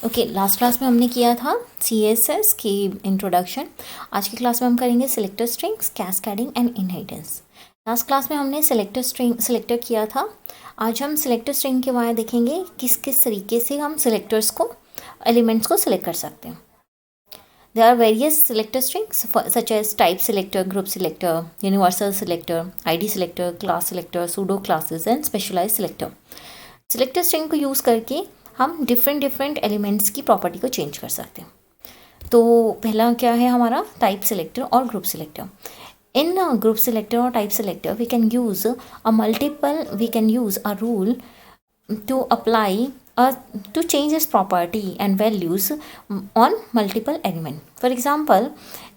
Okay, last class में हमने किया था CSS की इंट्रोडक्शन। आज की क्लास में हम करेंगे selector strings, cascading and inheritance. Last class में हमने सिलेक्टर किया था। आज हम सिलेक्टर स्ट्रिंग के बारे में देखेंगे किस किस तरीके से हम सिलेक्टर्स को, एलिमेंट्स को सिलेक्ट कर सकते हैं। There are various selector strings such as type selector, group selector, universal selector, ID selector, class selector, pseudo classes and specialized selector. Selector string को यूज़ करके हम डिफरेंट एलिमेंट्स की प्रॉपर्टी को चेंज कर सकते हैं। तो पहला क्या है हमारा टाइप सिलेक्टर और ग्रुप सिलेक्टर। इन ग्रुप सिलेक्टर और type selector we can use a rule to apply to change its property and values on multiple element. For example,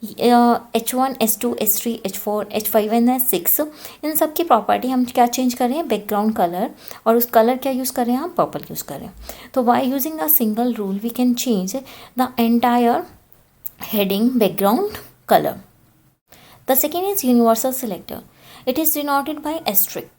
H1, H2, H3, H4, H5 and H6 इन सब की property हम क्या change कर रहे हैं, background colour, और उस colour क्या यूज़ कर रहे हैं, हम पर्पल यूज़ कर रहे हैं। तो by using a single rule we can change the entire heading background color. The second is universal selector. It is denoted by asterisk.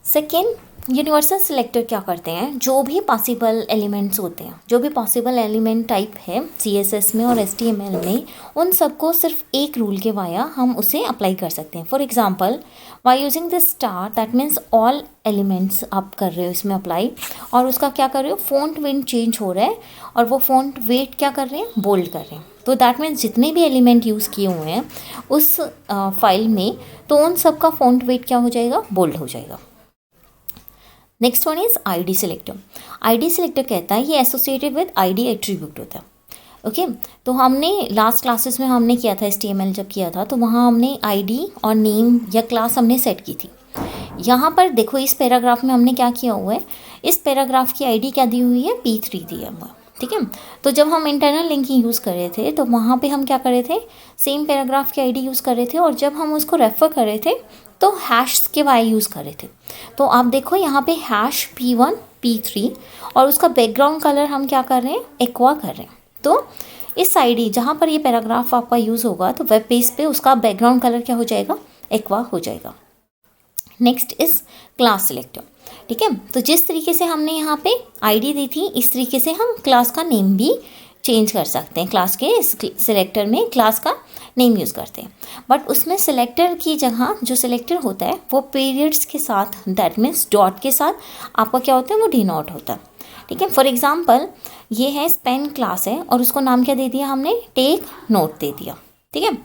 Second, universal selector क्या करते हैं, जो भी पॉसिबल एलिमेंट्स होते हैं, जो भी पॉसिबल एलिमेंट टाइप है CSS में और HTML में, उन सबको सिर्फ एक रूल के वाया हम उसे अप्लाई कर सकते हैं। For example, by using this star that means all elements आप कर रहे हो इसमें अप्लाई, और उसका क्या कर रहे हो, फ़ॉन्ट वेट चेंज हो रहा है, और वो फ़ॉन्ट वेट क्या कर रहे हैं, बोल्ड कर रहे हैं। तो दैट मीन्स जितने भी एलिमेंट यूज़ किए हुए हैं उस फाइल में, तो उन सब का फ़ॉन्ट वेट क्या हो जाएगा, बोल्ड हो जाएगा। Next one is ID selector. ID selector कहता है ये एसोसिएटेड विद ID एट्रीब्यूट होता है। ओके, तो हमने लास्ट क्लासेस में हमने किया था, HTML जब किया था तो वहाँ हमने ID और नेम या क्लास हमने सेट की थी। यहाँ पर देखो इस पैराग्राफ में हमने क्या किया हुआ है, इस पैराग्राफ की ID क्या दी हुई है, P3 दिया हुआ है। ठीक है, तो जब हम इंटरनल लिंकिंग यूज़ कर रहे थे तो वहाँ पे हम क्या कर रहे थे, सेम पैराग्राफ की ID यूज़ कर रहे थे, और जब हम उसको रेफ़र कर रहे थे तो हैश के वाई यूज़ कर रहे थे। तो आप देखो यहाँ पे हैश P1 P3 और उसका बैकग्राउंड कलर हम क्या कर रहे हैं, एक्वा कर रहे हैं। तो इस ID जहाँ पर ये पैराग्राफ आपका यूज़ होगा तो वेब पेज पे उसका बैकग्राउंड कलर क्या हो जाएगा, एक्वा हो जाएगा। Next is class selector. ठीक है, तो जिस तरीके से हमने यहाँ पे ID दी थी, इस तरीके से हम क्लास का नेम भी चेंज कर सकते हैं। क्लास के इस सिलेक्टर में क्लास का नेम यूज़ करते हैं, बट उसमें सिलेक्टर की जगह जो सिलेक्टर होता है वो पीरियड्स के साथ, दैट मीन्स डॉट के साथ आपका क्या होता है, वो डिनोट होता है। ठीक है, फॉर एग्जांपल ये है स्पेन क्लास है और उसको नाम क्या दे दिया हमने, टेक नोट दे दिया। ठीक है,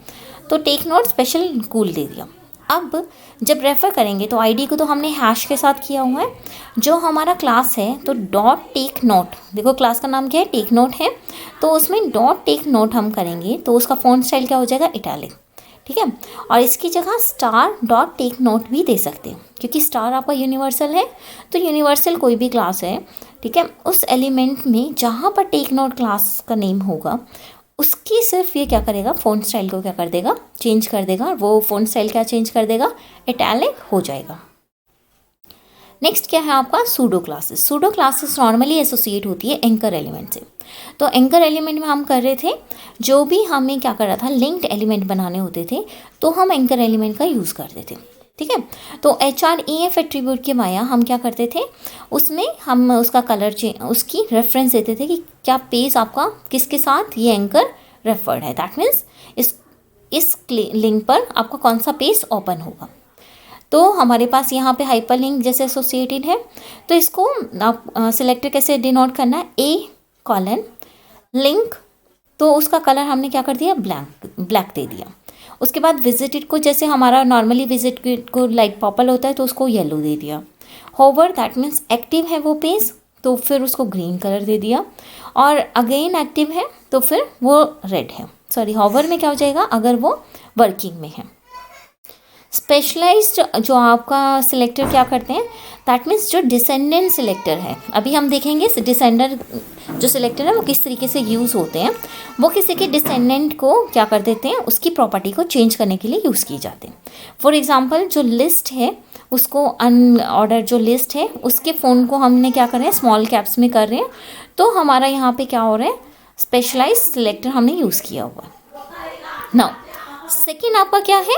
तो टेक नोट स्पेशल कूल दे दिया। अब जब रेफ़र करेंगे तो ID को तो हमने हैश के साथ किया हुआ है, जो हमारा क्लास है तो डॉट टेक नोट, देखो क्लास का नाम क्या है, टेक नोट है, तो उसमें डॉट टेक नोट हम करेंगे तो उसका फ़ॉन्ट स्टाइल क्या हो जाएगा, इटैलिक। ठीक है, और इसकी जगह स्टार डॉट टेक नोट भी दे सकते हैं, क्योंकि स्टार आपका यूनिवर्सल है, तो यूनिवर्सल कोई भी क्लास है, ठीक है, उस एलिमेंट में जहाँ पर टेक नोट क्लास का नेम होगा उसकी सिर्फ ये क्या करेगा, फ़ॉन्ट स्टाइल को क्या कर देगा, चेंज कर देगा। वो फ़ॉन्ट स्टाइल क्या चेंज कर देगा, इटैलिक हो जाएगा। नेक्स्ट क्या है आपका, pseudo classes. Pseudo classes normally associate होती है एंकर एलिमेंट से। तो एंकर एलिमेंट में हम कर रहे थे, जो भी हमें क्या कर रहा था, लिंक्ड एलिमेंट बनाने होते थे तो हम एंकर एलिमेंट का यूज़ करते थे। ठीक है, तो HREF एट्रीब्यूट के माया हम क्या करते थे, उसमें हम उसका कलर उसकी रेफरेंस देते थे कि क्या पेज आपका किसके साथ ये एंकर रेफर्ड है, दैट मीन्स इस लिंक पर आपका कौन सा पेज ओपन होगा। तो हमारे पास यहाँ पे हाइपर लिंक जैसे एसोसिएटेड है, तो इसको आप सिलेक्टर कैसे डिनोट करना है, A: लिंक, तो उसका कलर हमने क्या कर दिया, ब्लैक दे दिया। उसके बाद विजिटेड को, जैसे हमारा नॉर्मली विजिट को लाइट पर्पल होता है तो उसको येलो दे दिया। होवर दैट मीन्स एक्टिव है वो पेज, तो फिर उसको ग्रीन कलर दे दिया, और अगेन एक्टिव है तो फिर वो रेड है। सॉरी, होवर में क्या हो जाएगा, अगर वो वर्किंग में है। स्पेशलाइज्ड जो आपका सिलेक्टर क्या करते हैं, दैट मीन्स जो डिसेंडेंट सिलेक्टर है, अभी हम देखेंगे डिसेंडर जो सिलेक्टर है वो किस तरीके से यूज़ होते हैं। वो किसी के डिसेंडेंट को क्या कर देते हैं, उसकी प्रॉपर्टी को चेंज करने के लिए यूज़ किए जाते हैं। फॉर एग्जांपल जो लिस्ट है उसको, अनऑर्डर जो लिस्ट है उसके फ़ॉन्ट को हमने क्या कर रहे हैं, स्मॉल कैप्स में कर रहे हैं, तो हमारा यहाँ पे क्या हो रहा है, स्पेशलाइज्ड सिलेक्टर हमने यूज़ किया हुआ है। नाउ सेकेंड आपका क्या है,